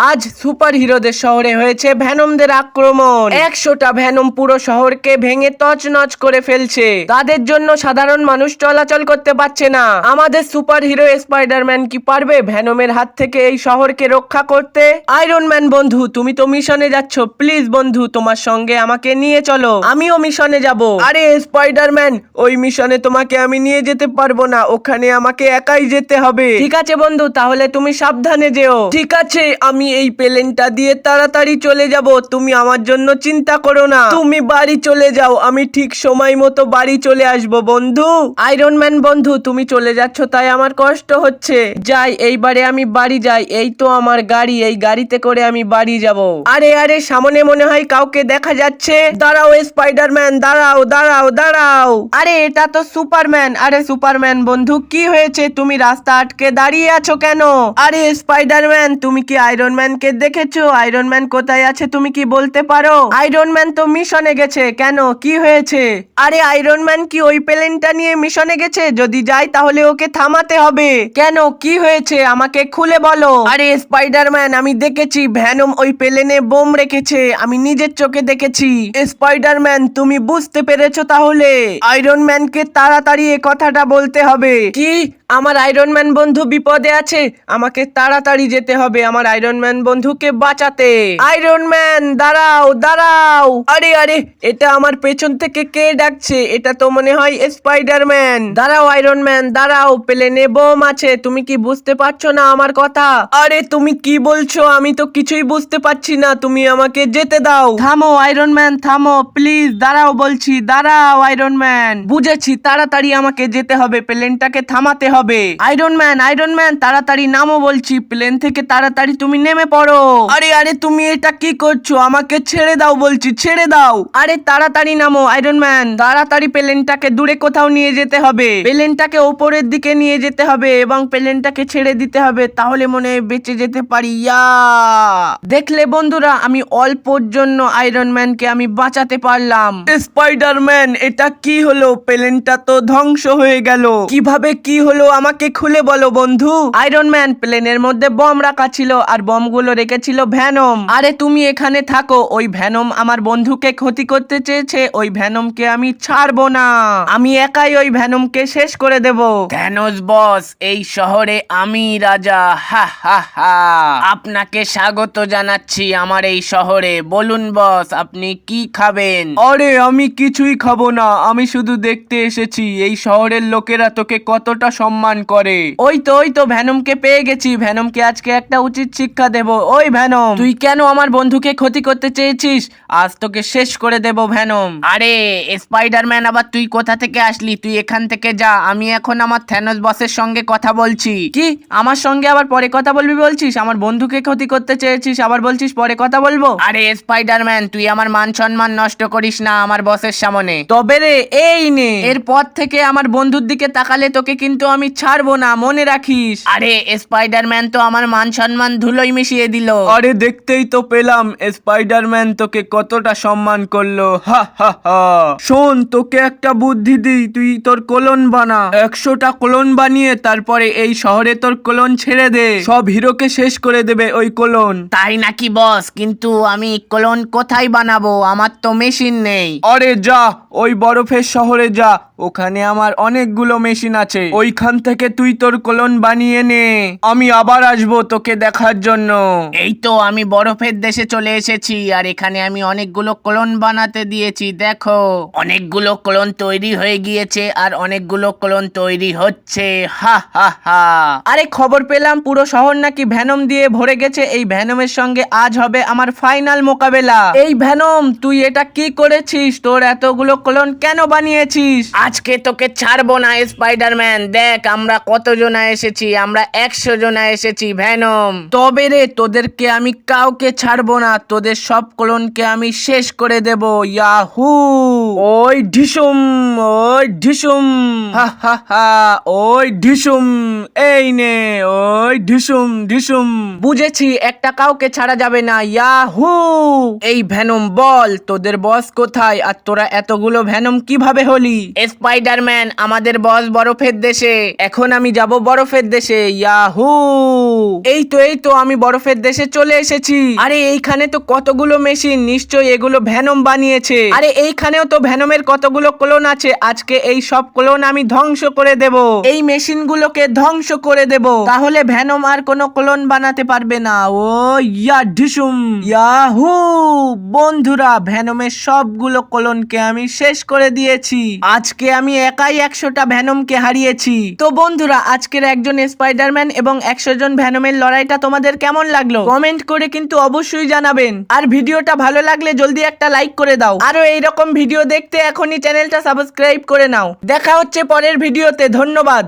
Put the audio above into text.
আজ সুপার হিরোদের শহরে হয়েছে ভ্যানমদের আক্রমণ। 100টা ভ্যানম পুরো শহরকে ভেঙে তছনছ করে ফেলছে। তাদের জন্য সাধারণ মানুষ চলাচল করতে পারছে না। আমাদের সুপার হিরো স্পাইডারম্যান কি পারবে ভ্যানমের হাত থেকে এই শহরকে রক্ষা করতে? আয়রন ম্যান বন্ধু, তুমি তো মিশনে যাচ্ছ, প্লিজ বন্ধু তোমার সঙ্গে আমাকে নিয়ে চলো, আমিও মিশনে যাব। আরে স্পাইডারম্যান, ওই মিশনে তোমাকে আমি নিয়ে যেতে পারবো না, ওখানে আমাকে একাই যেতে হবে। ঠিক আছে বন্ধু, তাহলে তুমি সাবধানে যেও। ঠিক আছে, আমি এই প্লেনটা দিয়ে তাড়াতাড়ি চলে যাব, তুমি আমার জন্য চিন্তা করো না। তুমি বাড়ি চলে যাও, আমি ঠিক সময় মতো বাড়ি চলে আসব বন্ধু। আয়রন ম্যান বন্ধু, তুমি চলে যাচ্ছ তাই আমার কষ্ট হচ্ছে। যাই, এইবারে আমি বাড়ি যাই। এই তো আমার গাড়ি, এই গাড়িতে করে আমি বাড়ি যাব। আরে আরে, সামনে মনে হয় কাউকে দেখা যাচ্ছে। দাঁড়াও স্পাইডারম্যান, দাঁড়াও দাঁড়াও দাঁড়াও। আরে এটা তো সুপারম্যান। আরে সুপারম্যান বন্ধু, কি হয়েছে? তুমি রাস্তা আটকে দাঁড়িয়ে আছো কেন? আরে স্পাইডারম্যান, তুমি কি আয়রন ম্যানকে দেখেছো? আয়রন ম্যান কোথায় আছে তুমি কি বলতে পারো? আয়রন ম্যান তো মিশনে গেছে। কেন, কি হয়েছে? আরে আয়রন ম্যান কি ওই প্লেনটা নিয়ে মিশনে গেছে? যদি যায় তাহলে ওকে থামাতে হবে। কেন, কি হয়েছে আমাকে খুলে বলো। আরে স্পাইডারম্যান, আমি দেখেছি ভ্যানম ওই প্লেনে বোম রেখেছে, আমি নিজের চোখে দেখেছি। স্পাইডারম্যান, তুমি বুঝতে পেরেছো তাহলে? আয়রন ম্যানকে তাড়াতাড়ি এ কথাটা বলতে হবে। কি, আমার আয়রন ম্যান বন্ধু বিপদে আছে, আমাকে তাড়াতাড়ি যেতে হবে আমার আয়রন ম্যান বন্ধুকে বাঁচাতে। আয়রন ম্যান দাঁড়াও দাঁড়াও। আরে আরে, এটা আমার পেছন থেকে কে ডাকছে? এটা তো মনে হয় স্পাইডারম্যান। দাঁড়াও আয়রন ম্যান দাঁড়াও, প্লেনে বোম আছে, তুমি কি বুঝতে পারছো না আমার কথা? আরে তুমি কি বলছো? আমি তো কিছুই বুঝতে পারছি না, তুমি আমাকে যেতে দাও। থামো আয়রন ম্যান থামো, প্লিজ দাঁড়াও বলছি, দাঁড়াও আয়রন ম্যান। বুঝেছি, তাড়াতাড়ি আমাকে যেতে হবে, প্লেনটাকে থামাতে হবে। আয়রন ম্যান তাড়াতাড়ি নামো বলছি, প্লেন থেকে তাড়াতাড়ি তুমি নেমে পড়ো। আরে আরে, তুমি এটা কি করছো? আমাকে ছেড়ে দাও বলছি, ছেড়ে দাও। আরে তাড়াতাড়ি নামো আয়রন ম্যান, তাড়াতাড়ি প্লেনটাকে দূরে কোথাও নিয়ে যেতে হবে, প্লেনটাকে উপরের দিকে নিয়ে যেতে হবে এবং প্লেনটাকে ছেড়ে দিতে হবে, তাহলে মনে হয় বেঁচে যেতে পারি। ইয়া, দেখলে বন্ধুরা, আমি অল্পর জন্য আয়রন ম্যানকে আমি বাঁচাতে পারলাম। স্পাইডারম্যান, এটা কি হলো? প্লেনটা তো ধ্বংস হয়ে গেল। কিভাবে কি হলো আমাকে খুলে বলো বন্ধু। আয়রন ম্যান, প্লেনের মধ্যে বম রাখা ছিল আর বমগুলো রেখেছিল ভ্যানম। আরে তুমি এখানে থাকো, ওই ভ্যানম আমার বন্ধুকে ক্ষতি করতে চেয়েছে, ওই ভ্যানমকে আমি ছাড়বো না, আমি একাই ওই ভ্যানমকে শেষ করে দেব। থ্যানোস বস, এই শহরে আমি রাজা। হা হা হা, আপনাকে স্বাগত জানাচ্ছি আমার এই শহরে। বলুন বস, আপনি কি খাবেন? আরে আমি কিছুই খাবো না, আমি শুধু দেখতে এসেছি এই শহরের লোকেরা তোকে কতটা সম্মান করে। ওই তো ভ্যানমকে পেয়ে গেছি, ভ্যানমকে আজকে একটা উচিত শিক্ষা দেব। ওই ভ্যানম, তুই কেন আমার বন্ধুকে ক্ষতি করতে চেয়েছিস? আজ তোকে শেষ করে দেব ভ্যানম। আরে স্পাইডারম্যান, আবার তুই কোথা থেকে আসলি? তুই এখান থেকে যা, আমি এখন আমার থ্যানোস বসের সঙ্গে কথা বলছি। কি, আমার সঙ্গে আবার পরে কথা বলবি বলছিস? আমার বন্ধুকে ক্ষতি করতে চেয়েছিস, আবার বলছিস পরে কথা বলবো? আরে স্পাইডারম্যান, তুই আমার মান সম্মান নষ্ট করিস না আমার বসের সামনে। তবে রে, এই নে, এরপর থেকে আমার বন্ধুর দিকে তাকালে তোকে কিন্তু আমি ছাড়বো না, মনে রাখিস। আরে স্পাইডারম্যান তো আমার মান সম্মান ধুলোয় মিশিয়ে দিল। আরে দেখতেই তো পেলাম স্পাইডারম্যান তোকে কতটা সম্মান করলো। হা হা হা। শোন, তোকে একটা বুদ্ধি দিই, তুই তোর ক্লোন বানা, 100টা ক্লোন বানিয়ে তারপরে এই শহরে তোর ক্লোন ছেড়ে দে, সব হিরোকে শেষ করে দেবে ওই ক্লোন। তাই নাকি বস? কিন্তু আমি ক্লোন কোথায় বানাবো? আমার তো মেশিন নেই। আরে যা, ওই বরফের শহরে যা, ওখানে আমার অনেকগুলো মেশিন আছে, ওইখান থেকে তুই তোর ক্লোন বানিয়ে নে, আমি আবার আসবো তোকে দেখার জন্য। এই তো আমি বরফের দেশে চলে এসেছি, আর এখানে আমি অনেকগুলো ক্লোন বানাতে দিয়েছি, দেখো অনেকগুলো ক্লোন তৈরি হয়ে গিয়েছে আর অনেকগুলো ক্লোন তৈরি হচ্ছে। হা হা হা। আরে খবর পেলাম পুরো শহর নাকি ভ্যানম দিয়ে ভরে গেছে, এই ভ্যানমের সঙ্গে আজ হবে আমার ফাইনাল মোকাবেলা। এই ভ্যানম, তুই এটা কি করেছিস? তোর এতগুলো ক্লোন কেন বানিয়েছিস? আজকে তোকে ছাড়বো না স্পাইডারম্যান, দেখ আমরা কতজনা এসেছি, আমরা 100 জনা এসেছি ভ্যানম। তবে রে, তোদেরকে আমি কাউকে ছাড়বো না, তোদের সব ক্লোনকে আমি শেষ করে দেব। ইয়াহু, ওই ঢিসুম, ওই ঢিসুম, হা হা হা, ওই ঢিসুম, এই নে, ওই ঢিসুম ঢিসুম। বুঝেছি, একটা কাউকে ছাড়া যাবে না। ইয়াহু, এই ভ্যানম বল তোদের বস কোথায়, আর তোরা এতগুলো ভ্যানম কিভাবে হলি? স্পাইডারম্যান, আমাদের বস বরফের দেশে। এখন আমি যাব বরফের দেশে। ইয়াহু! এই তো আমি বরফের দেশে চলে এসেছি। আরে এইখানে তো কতগুলো মেশিন, নিশ্চয়ই এগুলো ভ্যানম বানিয়েছে। আরে এইখানেও তো ভ্যানমের কতগুলো ক্লোন আছে। আজকে এই সব ক্লোন আমি ধ্বংস করে দেব। এই মেশিনগুলোকে ধ্বংস করে দেব, তাহলে ভ্যানম আর কোনো ক্লোন বানাতে পারবে না। ও ইয়া ঢিসুম! ইয়াহু! বন্ধুরা, ভ্যানমের সবগুলো ক্লোনকে আমি শেষ করে দিয়েছি। আজকে আমি একাই 100টা ভ্যানমকে হারিয়েছি। তো বন্ধুরা, আজকের একজন স্পাইডারম্যান এবং 100 জন ভ্যানমের লড়াইটা তোমাদের কেমন লাগলো কমেন্ট করে কিন্তু অবশ্যই জানাবেন। আর ভিডিওটা ভালো লাগলে জলদি একটা লাইক করে দাও। আরো এইরকম ভিডিও দেখতে এখনই চ্যানেলটা সাবস্ক্রাইব করে নাও। দেখা হচ্ছে পরের ভিডিওতে। ধন্যবাদ।